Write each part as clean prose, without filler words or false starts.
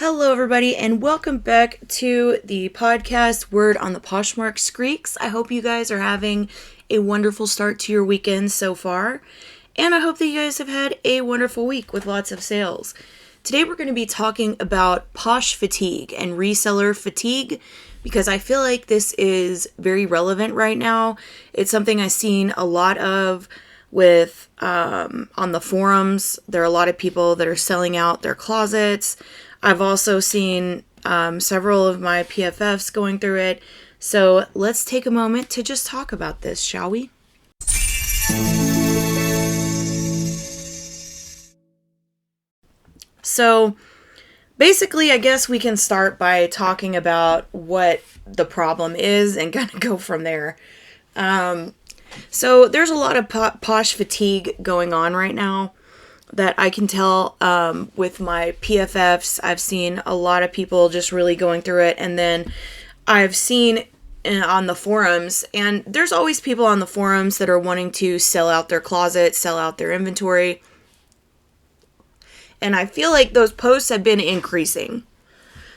Hello, everybody, and welcome back to the podcast Word on the Poshmark Skreeks. I hope you guys are having a wonderful start to your weekend so far, and I hope that you guys have had a wonderful week with lots of sales. Today, we're going to be talking about posh fatigue and reseller fatigue because I feel like this is very relevant right now. It's something I've seen a lot of with on the forums. There are a lot of people that are selling out their closets. I've also seen several of my PFFs going through it. So let's take a moment to just talk about this, shall we? So basically, I guess we can start by talking about what the problem is and kind of go from there. So there's a lot of posh fatigue going on right now that I can tell with my PFFs. I've seen a lot of people just really going through it. And then I've seen on the forums, and there's always people on the forums that are wanting to sell out their closet, sell out their inventory. And I feel like those posts have been increasing.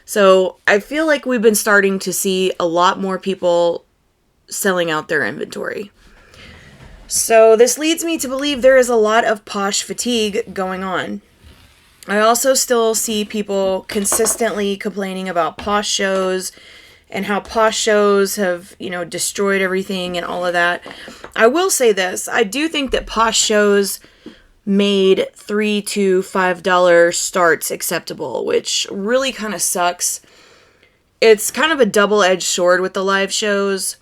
So I feel like we've been starting to see a lot more people selling out their inventory. So this leads me to believe there is a lot of posh fatigue going on. I also still see people consistently complaining about posh shows and how posh shows have, destroyed everything and all of that. I will say this. I do think that posh shows made $3 to $5 starts acceptable, which really kind of sucks. It's kind of a double-edged sword with the live shows.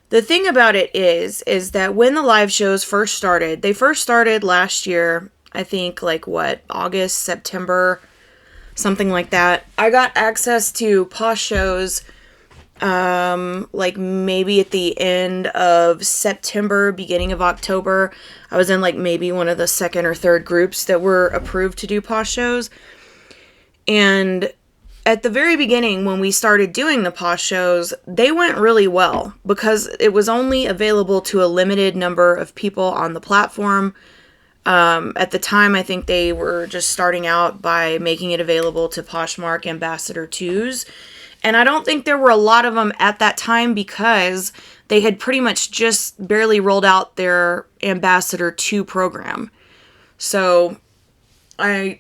The thing about it is that when the live shows first started, they first started last year, I think August, September, something like that. I got access to posh shows maybe at the end of September, beginning of October. I was in maybe one of the second or third groups that were approved to do posh shows. And at the very beginning, when we started doing the posh shows, they went really well because it was only available to a limited number of people on the platform. At the time, I think they were just starting out by making it available to Poshmark Ambassador 2s. And I don't think there were a lot of them at that time because they had pretty much just barely rolled out their Ambassador 2 program. So I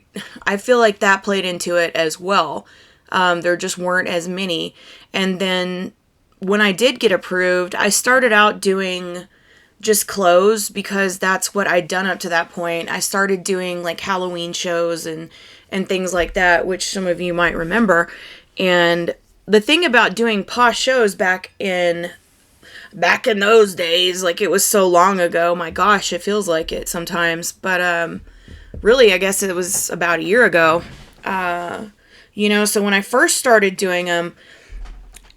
feel like that played into it as well. There just weren't as many. And then when I did get approved, I started out doing just clothes because that's what I'd done up to that point. I started doing Halloween shows and things like that, which some of you might remember. And the thing about doing posh shows back in those days, it was so long ago, my gosh, it feels like it sometimes. But really, I guess it was about a year ago. So when I first started doing them,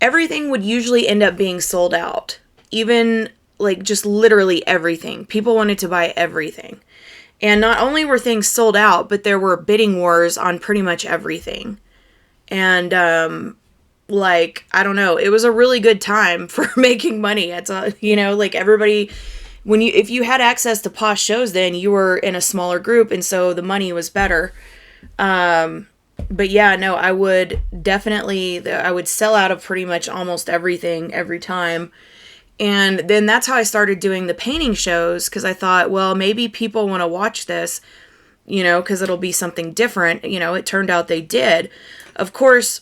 everything would usually end up being sold out. Even, just literally everything. People wanted to buy everything. And not only were things sold out, but there were bidding wars on pretty much everything. And, I don't know, it was a really good time for making money. It's, everybody, if you had access to posh shows, then you were in a smaller group, and so the money was better. But yeah, no, I would sell out of pretty much almost everything every time. And then that's how I started doing the painting shows, because I thought, well, maybe people want to watch this, because it'll be something different. It turned out they did. Of course,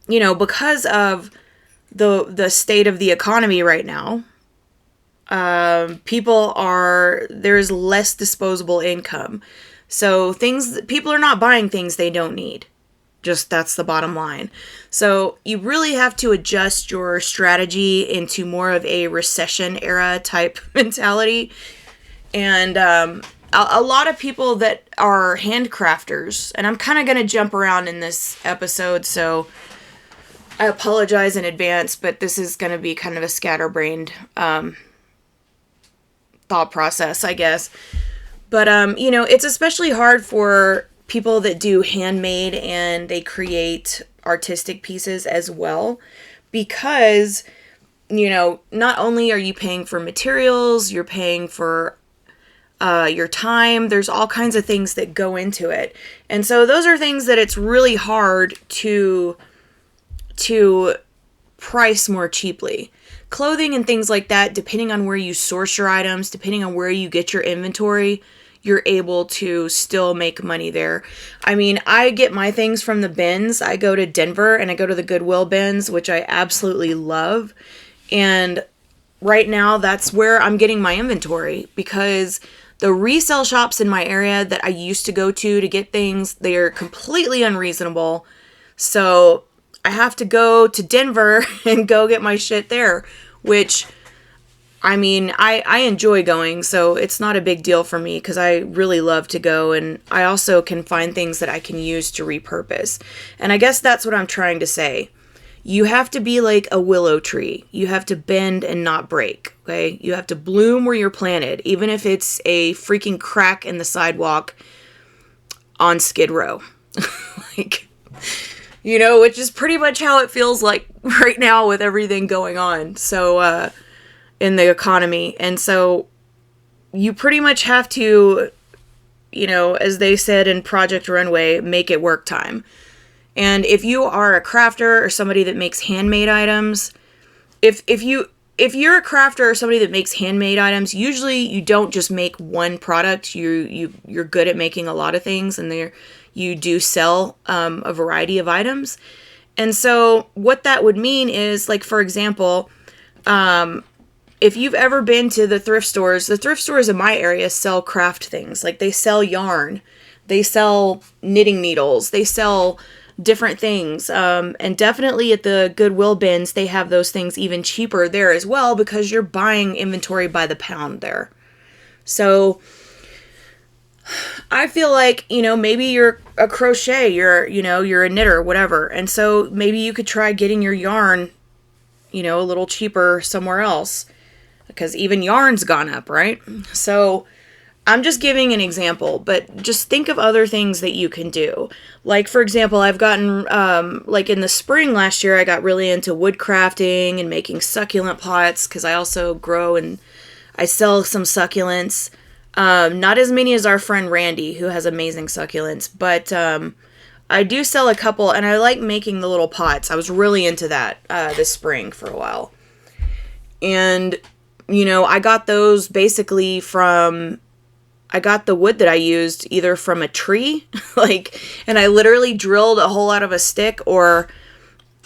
because of the state of the economy right now, there's less disposable income. So people are not buying things they don't need. Just that's the bottom line. So you really have to adjust your strategy into more of a recession era type mentality. And a lot of people that are handcrafters, and I'm kind of going to jump around in this episode, so I apologize in advance, but this is going to be kind of a scatterbrained thought process, I guess. But, it's especially hard for people that do handmade and they create artistic pieces as well, because, not only are you paying for materials, you're paying for your time. There's all kinds of things that go into it. And so those are things that it's really hard to price more cheaply. Clothing and things like that, depending on where you source your items, depending on where you get your inventory, you're able to still make money there. I mean, I get my things from the bins. I go to Denver and I go to the Goodwill bins, which I absolutely love. And right now, that's where I'm getting my inventory, because the resale shops in my area that I used to go to get things, they're completely unreasonable. So I have to go to Denver and go get my shit there, which, I mean, I enjoy going, so it's not a big deal for me because I really love to go, and I also can find things that I can use to repurpose. And I guess that's what I'm trying to say. You have to be like a willow tree. You have to bend and not break, okay? You have to bloom where you're planted, even if it's a freaking crack in the sidewalk on Skid Row. Like, you know, which is pretty much how it feels like right now with everything going on. So, in the economy. And so you pretty much have to, you know, as they said in Project Runway, make it work time. And if you are a crafter or somebody that makes handmade items, if you're a crafter or somebody that makes handmade items, usually you don't just make one product. You're good at making a lot of things, and you do sell a variety of items. And so what that would mean is, like, for example, if you've ever been to the thrift stores in my area sell craft things. Like, they sell yarn, they sell knitting needles, they sell different things. And definitely at the Goodwill bins, they have those things even cheaper there as well, because you're buying inventory by the pound there. So I feel like, you know, maybe you're a crochet, you're a knitter, whatever. And so maybe you could try getting your yarn, you know, a little cheaper somewhere else, because even yarn's gone up, right? So I'm just giving an example, but just think of other things that you can do. Like, for example, I've gotten, like in the spring last year, I got really into wood crafting and making succulent pots, because I also grow and I sell some succulents. Not as many as our friend Randy, who has amazing succulents, but I do sell a couple, and I like making the little pots. I was really into that this spring for a while. And, you know, I got those basically I got the wood that I used either from a tree, like, and I literally drilled a hole out of a stick, or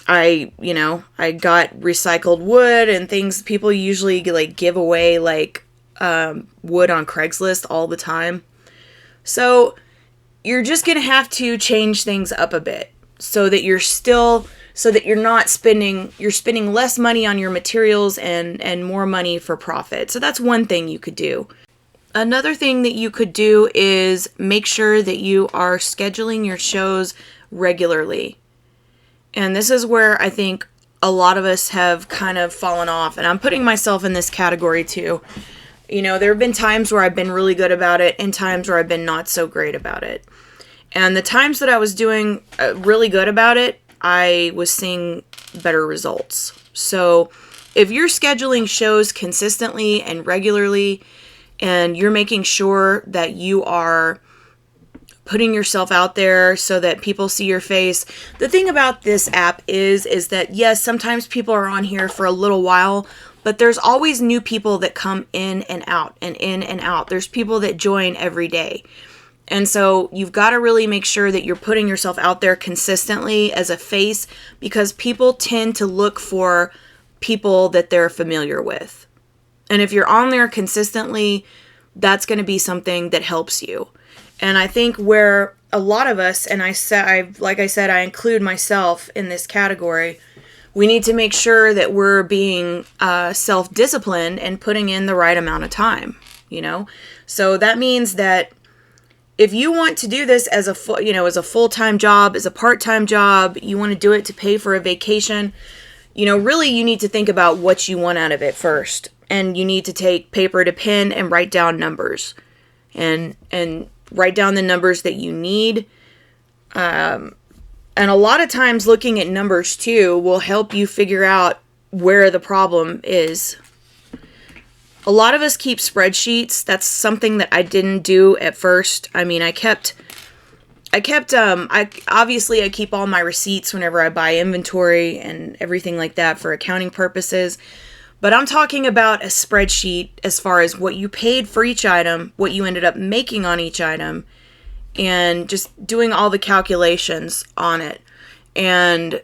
I got recycled wood and things. People usually like give away like wood on Craigslist all the time. So you're just going to have to change things up a bit so that you're spending less money on your materials and more money for profit. So that's one thing you could do. Another thing that you could do is make sure that you are scheduling your shows regularly. And this is where I think a lot of us have kind of fallen off, and I'm putting myself in this category too. You know, there have been times where I've been really good about it and times where I've been not so great about it. And the times that I was doing really good about it, I was seeing better results. So if you're scheduling shows consistently and regularly, and you're making sure that you are putting yourself out there so that people see your face. The thing about this app is that, yes, sometimes people are on here for a little while, but there's always new people that come in and out and in and out. There's people that join every day. And so you've got to really make sure that you're putting yourself out there consistently as a face, because people tend to look for people that they're familiar with. And if you're on there consistently, that's going to be something that helps you. And I think where a lot of us, and like I said, I include myself in this category, we need to make sure that we're being self-disciplined and putting in the right amount of time, you know? So that means that if you want to do this as a full-time job, as a part-time job, you want to do it to pay for a vacation, you know, really you need to think about what you want out of it first. And you need to take paper to pen and write down numbers, and write down the numbers that you need. And a lot of times looking at numbers too will help you figure out where the problem is. A lot of us keep spreadsheets. That's something that I didn't do at first. I mean, I obviously I keep all my receipts whenever I buy inventory and everything like that for accounting purposes. But I'm talking about a spreadsheet as far as what you paid for each item, what you ended up making on each item, and just doing all the calculations on it. And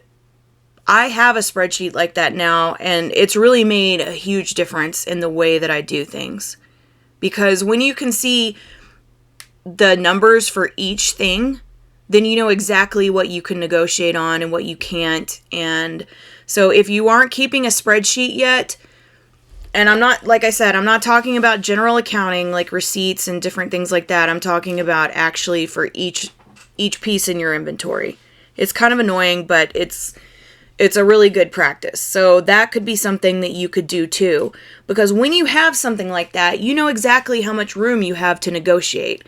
I have a spreadsheet like that now, and it's really made a huge difference in the way that I do things. Because when you can see the numbers for each thing, then you know exactly what you can negotiate on and what you can't. And so if you aren't keeping a spreadsheet yet, and I'm not, like I said, I'm not talking about general accounting like receipts and different things like that. I'm talking about actually for each piece in your inventory. It's kind of annoying, but it's a really good practice. So that could be something that you could do too. Because when you have something like that, you know exactly how much room you have to negotiate.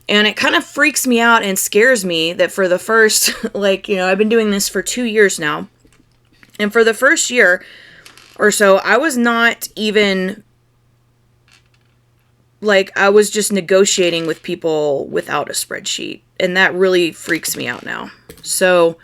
And it kind of freaks me out and scares me that for the first, I've been doing this for 2 years now. And for the first year or so, I was not even, I was just negotiating with people without a spreadsheet. And that really freaks me out now. So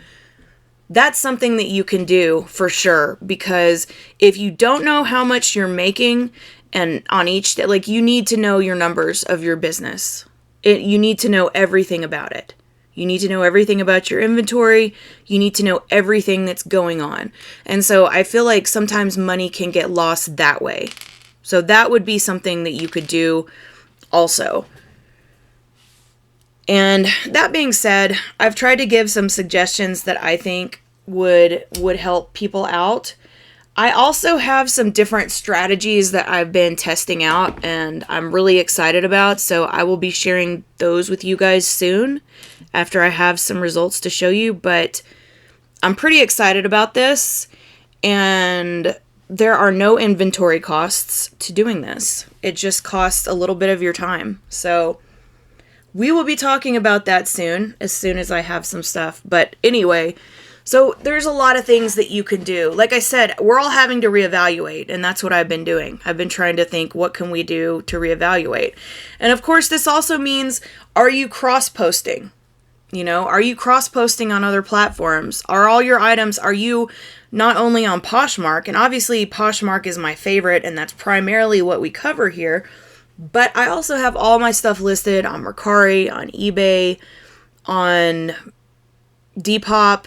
that's something that you can do for sure. Because if you don't know how much you're making and on each day, you need to know your numbers of your business. You need to know everything about it. You need to know everything about your inventory. You need to know everything that's going on. And so I feel like sometimes money can get lost that way. So that would be something that you could do also. And that being said, I've tried to give some suggestions that I think would help people out. I also have some different strategies that I've been testing out and I'm really excited about. So I will be sharing those with you guys soon after I have some results to show you. But I'm pretty excited about this. And there are no inventory costs to doing this. It just costs a little bit of your time. So we will be talking about that soon as I have some stuff. But anyway, so there's a lot of things that you can do. Like I said, we're all having to reevaluate, and that's what I've been doing. I've been trying to think, what can we do to reevaluate? And of course, this also means, are you cross-posting? Are you cross-posting on other platforms? Are all your items, are you not only on Poshmark, and obviously Poshmark is my favorite, and that's primarily what we cover here, but I also have all my stuff listed on Mercari, on eBay, on Depop.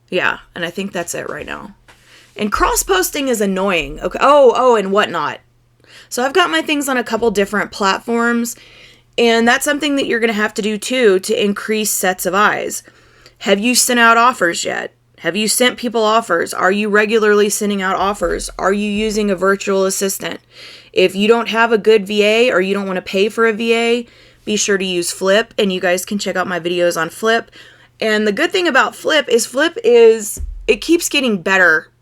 Yeah, and I think that's it right now. And cross-posting is annoying. Okay. Oh, and Whatnot. So I've got my things on a couple different platforms, and that's something that you're going to have to do too to increase sets of eyes. Have you sent out offers yet? Have you sent people offers? Are you regularly sending out offers? Are you using a virtual assistant? If you don't have a good VA or you don't want to pay for a VA, be sure to use Flip, and you guys can check out my videos on Flip. And the good thing about Flip is it keeps getting better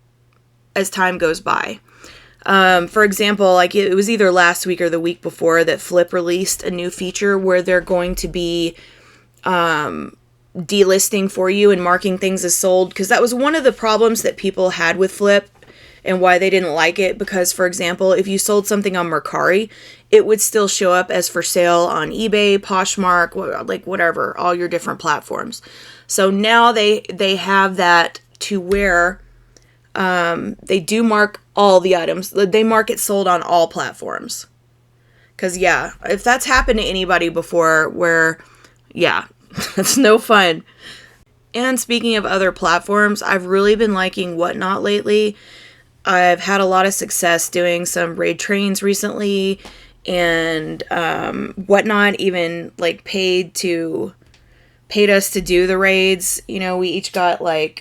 as time goes by. For example, it was either last week or the week before that Flip released a new feature where they're going to be delisting for you and marking things as sold. Because that was one of the problems that people had with Flip and why they didn't like it. Because, for example, if you sold something on Mercari, it would still show up as for sale on eBay, Poshmark, whatever, all your different platforms. So now they have that to where they do mark all the items. They mark it sold on all platforms. Because, yeah, if that's happened to anybody before it's no fun. And speaking of other platforms, I've really been liking Whatnot lately. I've had a lot of success doing some raid trains recently, and Whatnot even paid us to do the raids. We each got I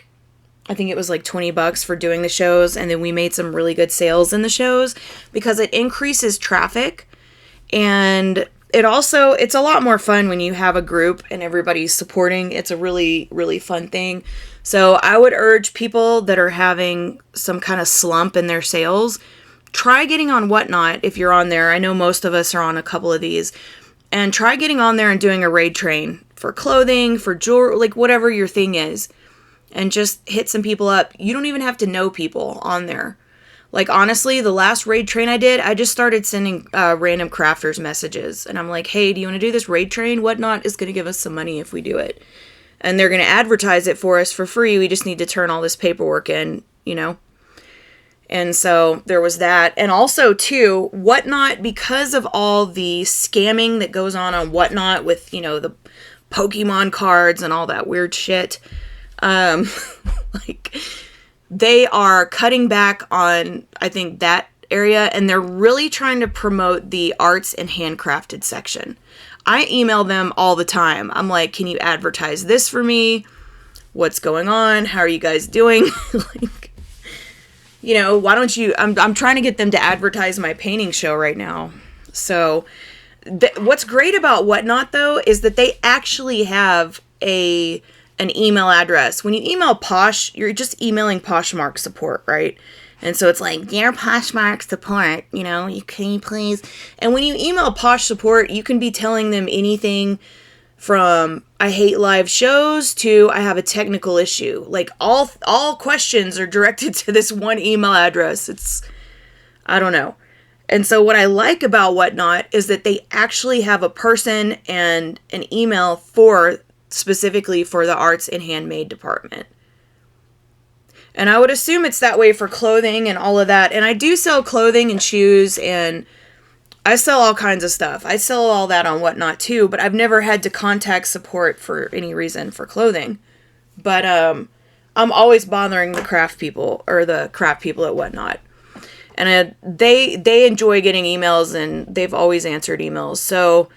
think it was $20 for doing the shows, and then we made some really good sales in the shows because it increases traffic, and it's a lot more fun when you have a group and everybody's supporting. It's a really, really fun thing. So I would urge people that are having some kind of slump in their sales, try getting on Whatnot if you're on there. I know most of us are on a couple of these. And try getting on there and doing a raid train for clothing, for jewelry, whatever your thing is. And just hit some people up. You don't even have to know people on there. Like, honestly, the last raid train I did, I just started sending random crafters messages. And I'm like, hey, do you want to do this raid train? Whatnot is going to give us some money if we do it. And they're going to advertise it for us for free. We just need to turn all this paperwork in, you know? And so there was that. And also, too, Whatnot, because of all the scamming that goes on Whatnot with, you know, the Pokemon cards and all that weird shit, like, they are cutting back on, I think, that area, and they're really trying to promote the arts and handcrafted section. I email them all the time. I'm like, can you advertise this for me? What's going on? How are you guys doing? Like, you know, why don't you, I'm trying to get them to advertise my painting show right now. So what's great about Whatnot, though, is that they actually have an email address. When you email Posh, you're just emailing Poshmark support, right? And so it's like, dear Poshmark support, you know, can you please? And when you email Posh support, you can be telling them anything from I hate live shows to I have a technical issue. Like, all questions are directed to this one email address. It's, I don't know. And so what I like about Whatnot is that they actually have a person and an email specifically for the arts and handmade department. And I would assume it's that way for clothing and all of that. And I do sell clothing and shoes, and I sell all kinds of stuff. I sell all that on Whatnot too, but I've never had to contact support for any reason for clothing. But I'm always bothering the craft people at Whatnot. And they enjoy getting emails, and they've always answered emails. So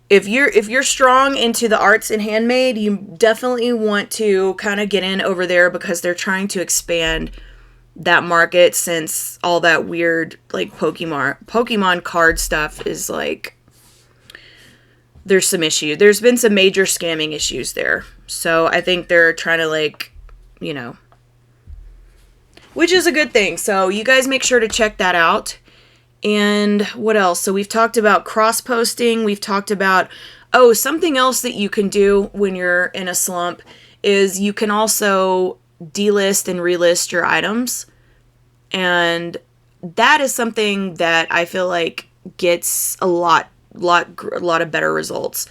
if you're strong into the arts and handmade, you definitely want to kind of get in over there, because they're trying to expand that market, since all that weird, like, Pokemon card stuff is, like, there's some issue. There's been some major scamming issues there. So I think they're trying to, like, you know, which is a good thing. So you guys make sure to check that out. And what else? So we've talked about cross-posting. We've talked about, something else that you can do when you're in a slump is you can also delist and relist your items. And that is something that I feel like gets a lot of better results.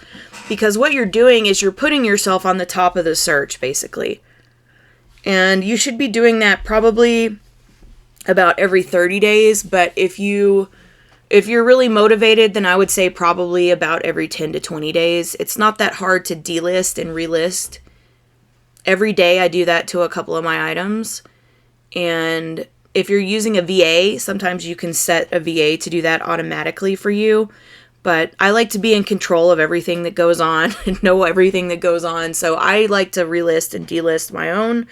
Because what you're doing is you're putting yourself on the top of the search, basically. And you should be doing that probably about every 30 days, but if you're really motivated, then I would say probably about every 10 to 20 days. It's not that hard to delist and relist. Every day I do that to a couple of my items. And if you're using a VA, sometimes you can set a VA to do that automatically for you. But I like to be in control of everything that goes on and know everything that goes on. So I like to relist and delist my own.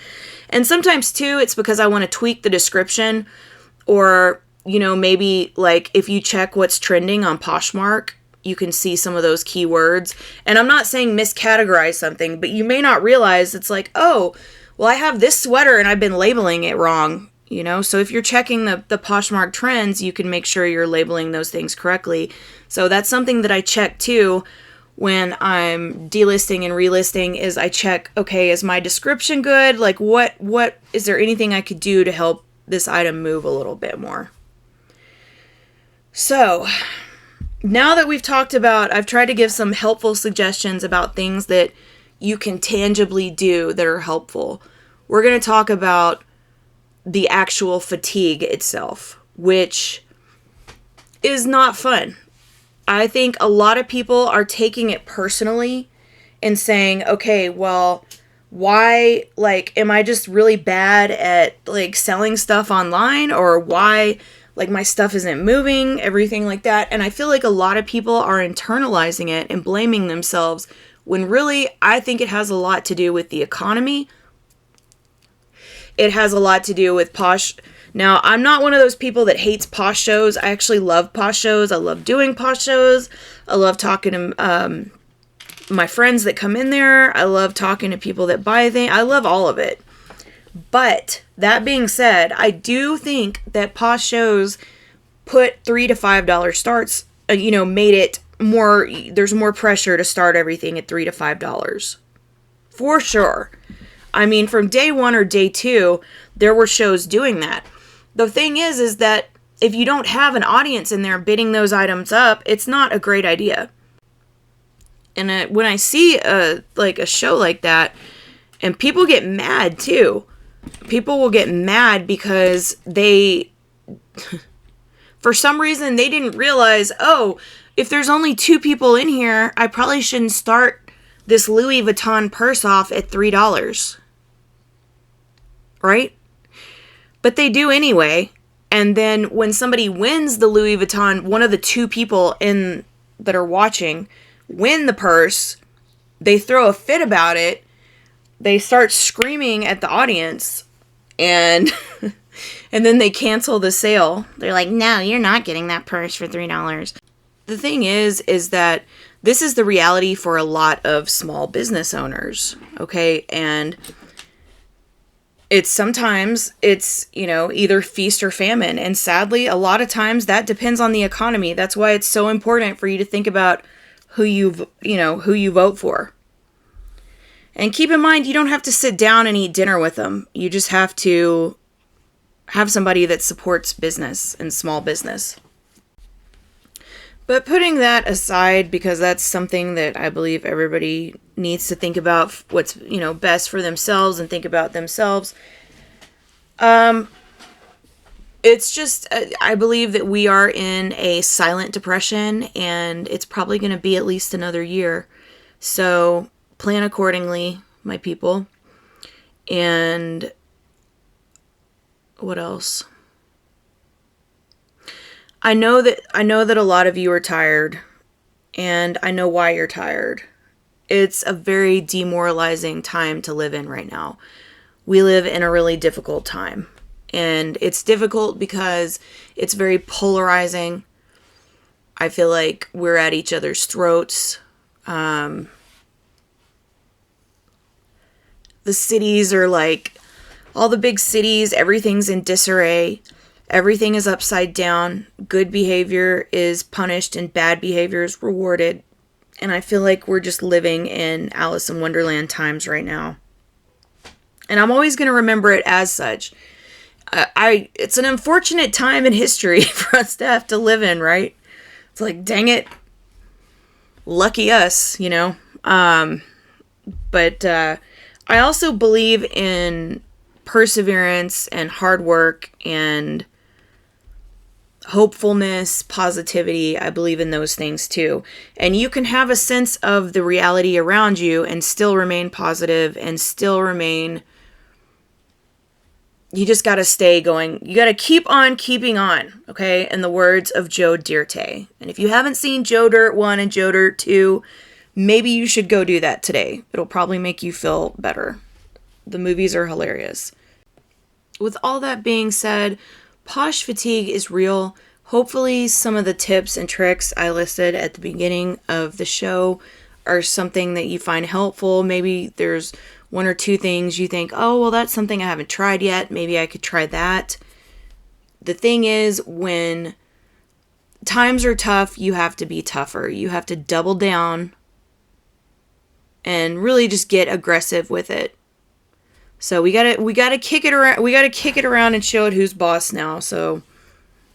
And sometimes, too, it's because I want to tweak the description. Or, you know, maybe, like, if you check what's trending on Poshmark, you can see some of those keywords. And I'm not saying miscategorize something, but you may not realize it's like, oh, well, I have this sweater and I've been labeling it wrong. You know, so if you're checking the Poshmark trends, you can make sure you're labeling those things correctly. So that's something that I check too when I'm delisting and relisting, is I check, okay, is my description good? Like, what is there anything I could do to help this item move a little bit more? So now that we've talked about, I've tried to give some helpful suggestions about things that you can tangibly do that are helpful. We're going to talk about the actual fatigue itself, which is not fun. I think a lot of people are taking it personally and saying, okay, well, why, like, am I just really bad at, like, selling stuff online, or why, like, my stuff isn't moving, everything like that. And I feel like a lot of people are internalizing it and blaming themselves, when really I think it has a lot to do with the economy. It has a lot to do with Posh. Now, I'm not one of those people that hates Posh shows. I actually love Posh shows. I love doing Posh shows. I love talking to my friends that come in there. I love talking to people that buy things. I love all of it. But that being said, I do think that Posh shows put $3 to $5 starts, made it more, there's more pressure to start everything at $3 to $5. For sure. I mean, from day one or day two, there were shows doing that. the thing is that if you don't have an audience in there bidding those items up, it's not a great idea. And when I see a show like that, and people get mad too. People will get mad because for some reason, they didn't realize, oh, if there's only 2 people in here, I probably shouldn't start this Louis Vuitton purse off at $3. Right? But they do anyway. And then when somebody wins the Louis Vuitton, one of the 2 people that are watching win the purse, they throw a fit about it. They start screaming at the audience, and and then they cancel the sale. They're like, no, you're not getting that purse for $3. The thing is that this is the reality for a lot of small business owners, okay? And sometimes it's, either feast or famine. And sadly, a lot of times that depends on the economy. That's why it's so important for you to think about who you vote for. And keep in mind, you don't have to sit down and eat dinner with them. You just have to have somebody that supports business and small business. But putting that aside, because that's something that I believe everybody needs to think about what's, best for themselves and think about themselves. It's just, I believe that we are in a silent depression, and it's probably going to be at least another year. So plan accordingly, my people. And what else? I know that a lot of you are tired, and I know why you're tired. It's a very demoralizing time to live in right now. We live in a really difficult time, and it's difficult because it's very polarizing. I feel like we're at each other's throats. The cities are like, all the big cities, everything's in disarray. Everything is upside down. Good behavior is punished and bad behavior is rewarded. And I feel like we're just living in Alice in Wonderland times right now. And I'm always going to remember it as such. It's an unfortunate time in history for us to have to live in, right? It's like, dang it. Lucky us, But I also believe in perseverance and hard work and hopefulness, positivity. I believe in those things too. And you can have a sense of the reality around you and still remain positive and still remain... You just got to stay going. You got to keep on keeping on, okay? In the words of Joe Dirt. And if you haven't seen Joe Dirt 1 and Joe Dirt 2, maybe you should go do that today. It'll probably make you feel better. The movies are hilarious. With all that being said, posh fatigue is real. Hopefully some of the tips and tricks I listed at the beginning of the show are something that you find helpful. Maybe there's 1 or 2 things you think, oh, well, that's something I haven't tried yet. Maybe I could try that. The thing is, when times are tough, you have to be tougher. You have to double down and really just get aggressive with it. So we gotta kick it around. We gotta kick it around and show it who's boss now. So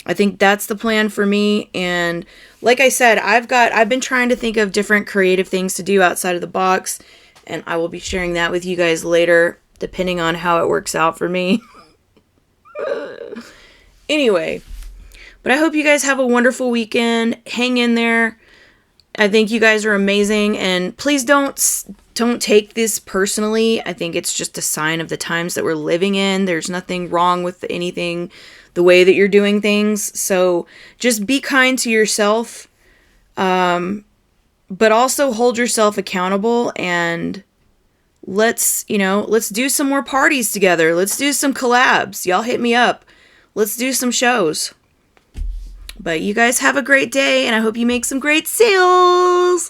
I think that's the plan for me. And like I said, I've been trying to think of different creative things to do outside of the box, and I will be sharing that with you guys later, depending on how it works out for me. Anyway, but I hope you guys have a wonderful weekend. Hang in there. I think you guys are amazing, and please don't take this personally. I think it's just a sign of the times that we're living in. There's nothing wrong with anything, the way that you're doing things. So just be kind to yourself, but also hold yourself accountable, and let's do some more parties together. Let's do some collabs. Y'all hit me up. Let's do some shows. But you guys have a great day, and I hope you make some great sales.